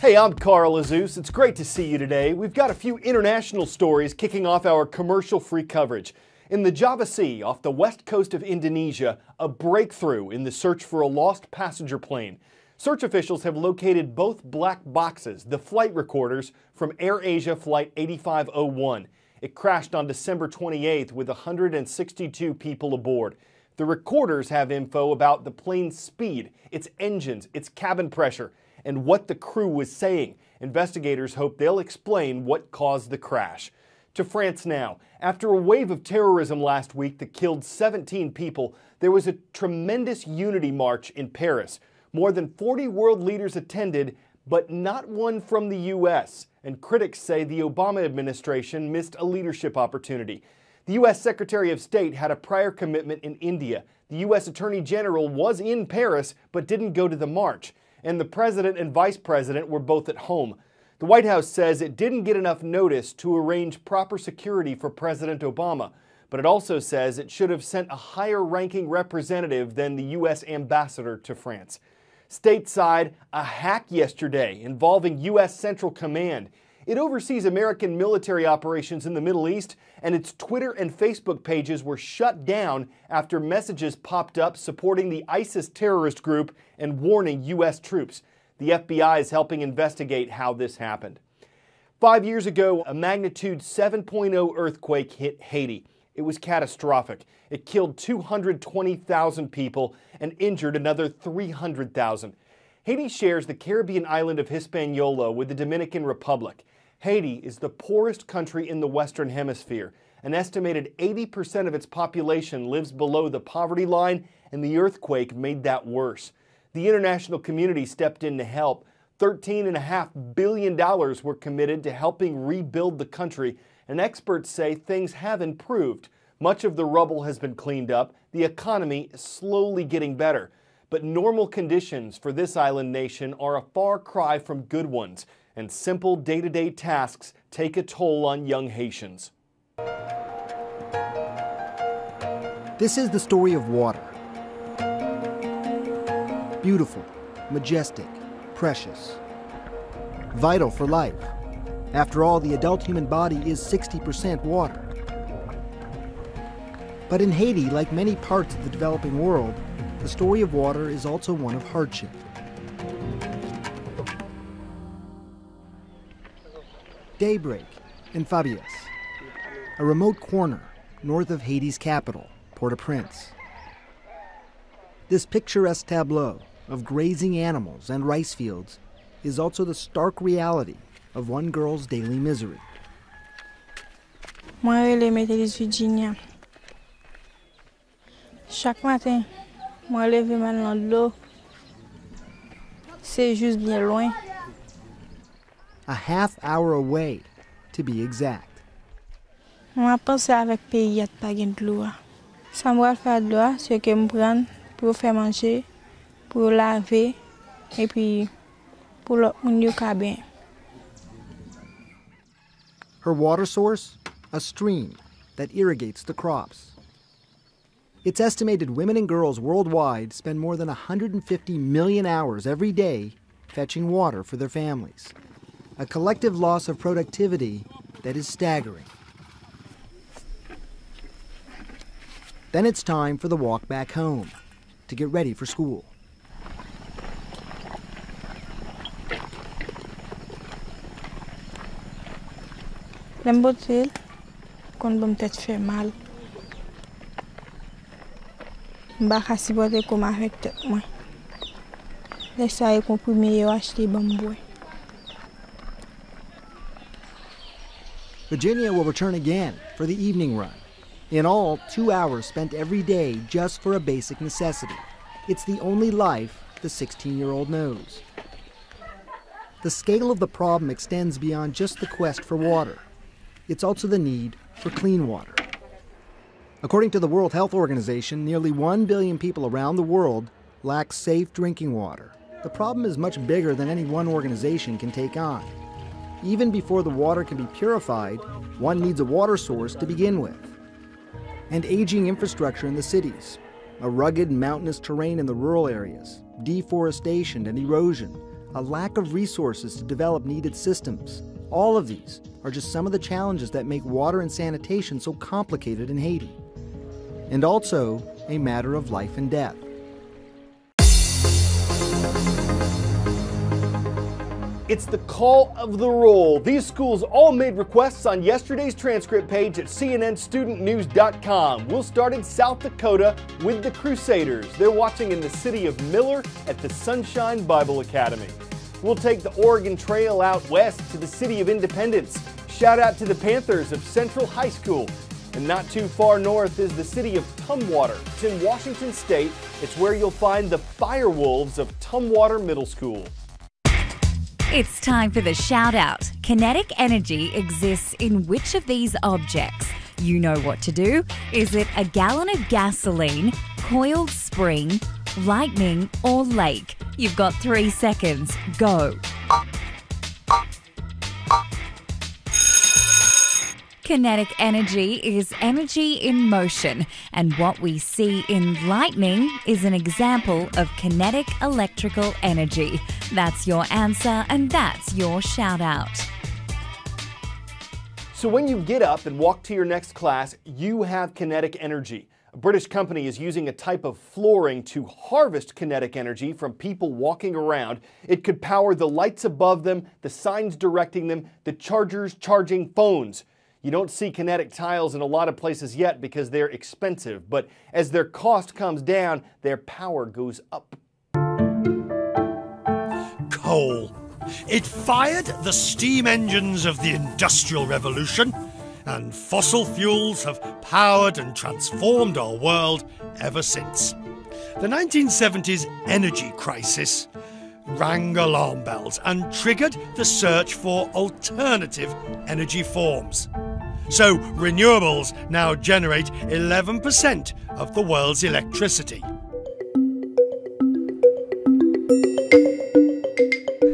Hey, I'm Carl Azus. It's great to see you today. We've got a few international stories kicking off our commercial-free coverage. In the Java Sea, off the west coast of Indonesia, a breakthrough in the search for a lost passenger plane. Search officials have located both black boxes, the flight recorders from AirAsia Flight 8501. It crashed on December 28th with 162 people aboard. The recorders have info about the plane's speed, its engines, its cabin pressure, and what the crew was saying. Investigators hope they'll explain what caused the crash. To France now. After a wave of terrorism last week that killed 17 people, there was a tremendous unity march in Paris. More than 40 world leaders attended, but not one from the U.S., and critics say the Obama administration missed a leadership opportunity. The U.S. Secretary of State had a prior commitment in India. The U.S. Attorney General was in Paris, but didn't go to the march. And the president and vice president were both at home. The White House says it didn't get enough notice to arrange proper security for President Obama, but it also says it should have sent a higher-ranking representative than the U.S. ambassador to France. Stateside, a hack yesterday involving U.S. Central Command. It oversees American military operations in the Middle East, and its Twitter and Facebook pages were shut down after messages popped up supporting the ISIS terrorist group and warning U.S. troops. The FBI is helping investigate how this happened. 5 years ago, a magnitude 7.0 earthquake hit Haiti. It was catastrophic. It killed 220,000 people and injured another 300,000. Haiti shares the Caribbean island of Hispaniola with the Dominican Republic. Haiti is the poorest country in the Western Hemisphere. An estimated 80% of its population lives below the poverty line, and the earthquake made that worse. The international community stepped in to help. $13.5 billion were committed to helping rebuild the country, and experts say things have improved. Much of the rubble has been cleaned up. The economy is slowly getting better. But normal conditions for this island nation are a far cry from good ones, and simple day-to-day tasks take a toll on young Haitians. This is the story of water. Beautiful, majestic, precious. Vital for life. After all, the adult human body is 60% water. But in Haiti, like many parts of the developing world, the story of water is also one of hardship. Daybreak in Fabius, a remote corner north of Haiti's capital, Port-au-Prince. This picturesque tableau of grazing animals and rice fields is also the stark reality of one girl's daily misery. Moi, je m'appelle Virginia. Chaque matin, moi, je lève maintenant de l'eau. C'est juste bien loin. A half hour away, to be exact. Moi, je pense avec le pays, il n'y a pas de l'eau. Ça me va faire de l'eau, c'est que je prends pour faire manger, pour laver, et puis pour le bien. Her water source? A stream that irrigates the crops. It's estimated women and girls worldwide spend more than 150 million hours every day fetching water for their families. A collective loss of productivity that is staggering. Then it's time for the walk back home to get ready for school. L'embotel, quand bon peut-être fait mal. M'ba kasi bote comme avec tête moi. Laisse ay comprimé yo acheter bambou. Virginia will return again for the evening run. In all, 2 hours spent every day just for a basic necessity. It's the only life the 16-year-old knows. The scale of the problem extends beyond just the quest for water. It's also the need for clean water. According to the World Health Organization, nearly 1 billion people around the world lack safe drinking water. The problem is much bigger than any one organization can take on. Even before the water can be purified, one needs a water source to begin with. And aging infrastructure in the cities, a rugged mountainous terrain in the rural areas, deforestation and erosion, a lack of resources to develop needed systems. All of these are just some of the challenges that make water and sanitation so complicated in Haiti. And also a matter of life and death. It's the call of the roll. These schools all made requests on yesterday's transcript page at cnnstudentnews.com. We'll start in South Dakota with the Crusaders. They're watching in the city of Miller at the Sunshine Bible Academy. We'll take the Oregon Trail out west to the city of Independence. Shout out to the Panthers of Central High School. And not too far north is the city of Tumwater. It's in Washington State. It's where you'll find the Firewolves of Tumwater Middle School. It's time for the shout out. Kinetic energy exists in which of these objects? You know what to do. Is it a gallon of gasoline, coiled spring, lightning, or lake? You've got 3 seconds. Go. Kinetic energy is energy in motion, and what we see in lightning is an example of kinetic electrical energy. That's your answer, and that's your shout out. So when you get up and walk to your next class, you have kinetic energy. A British company is using a type of flooring to harvest kinetic energy from people walking around. It could power the lights above them, the signs directing them, the chargers charging phones. You don't see kinetic tiles in a lot of places yet because they're expensive, but as their cost comes down, their power goes up. Coal. It fired the steam engines of the Industrial Revolution, and fossil fuels have powered and transformed our world ever since. The 1970s energy crisis rang alarm bells and triggered the search for alternative energy forms. So renewables now generate 11% of the world's electricity.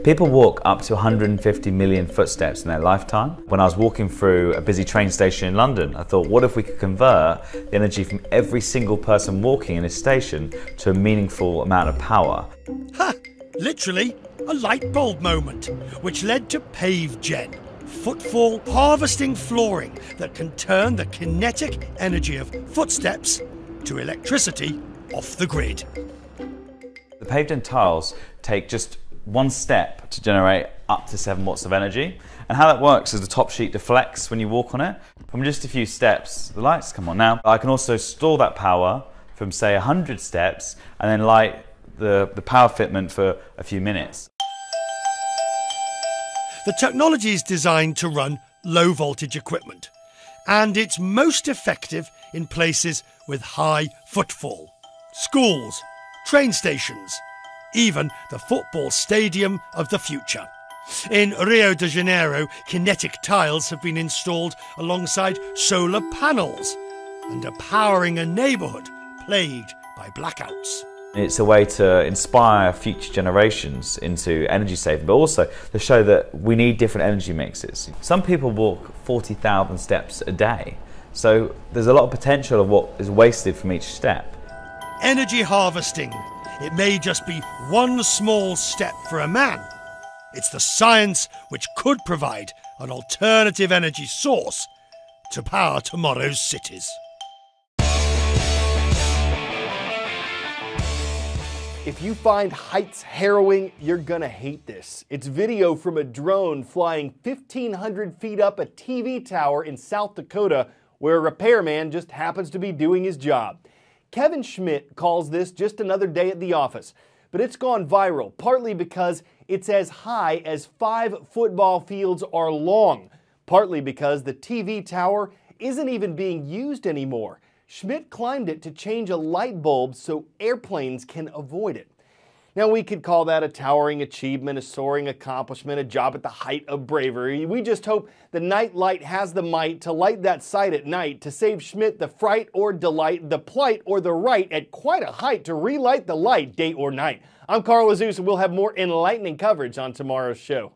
People walk up to 150 million footsteps in their lifetime. When I was walking through a busy train station in London, I thought, what if we could convert the energy from every single person walking in a station to a meaningful amount of power? Ha! Literally a light bulb moment, which led to PaveGen, footfall harvesting flooring that can turn the kinetic energy of footsteps to electricity off the grid. The PaveGen tiles take just one step to generate up to 7 watts of energy. And how that works is the top sheet deflects when you walk on it. From just a few steps, the lights come on. Now, I can also store that power from, say, 100 steps and then light the power fitment for a few minutes. The technology is designed to run low voltage equipment, and it's most effective in places with high footfall. Schools, train stations, even the football stadium of the future. In Rio de Janeiro, kinetic tiles have been installed alongside solar panels and are powering a neighbourhood plagued by blackouts. It's a way to inspire future generations into energy saving, but also to show that we need different energy mixes. Some people walk 40,000 steps a day, so there's a lot of potential of what is wasted from each step. Energy harvesting. It may just be one small step for a man. It's the science which could provide an alternative energy source to power tomorrow's cities. If you find heights harrowing, you're gonna hate this. It's video from a drone flying 1,500 feet up a TV tower in South Dakota where a repairman just happens to be doing his job. Kevin Schmidt calls this just another day at the office, but it's gone viral, partly because it's as high as 5 football fields are long, partly because the TV tower isn't even being used anymore. Schmidt climbed it to change a light bulb so airplanes can avoid it. Now, we could call that a towering achievement, a soaring accomplishment, a job at the height of bravery. We just hope the night light has the might to light that sight at night, to save Schmidt the fright or delight, the plight or the right at quite a height to relight the light day or night. I'm Carl Azus, and we'll have more enlightening coverage on tomorrow's show.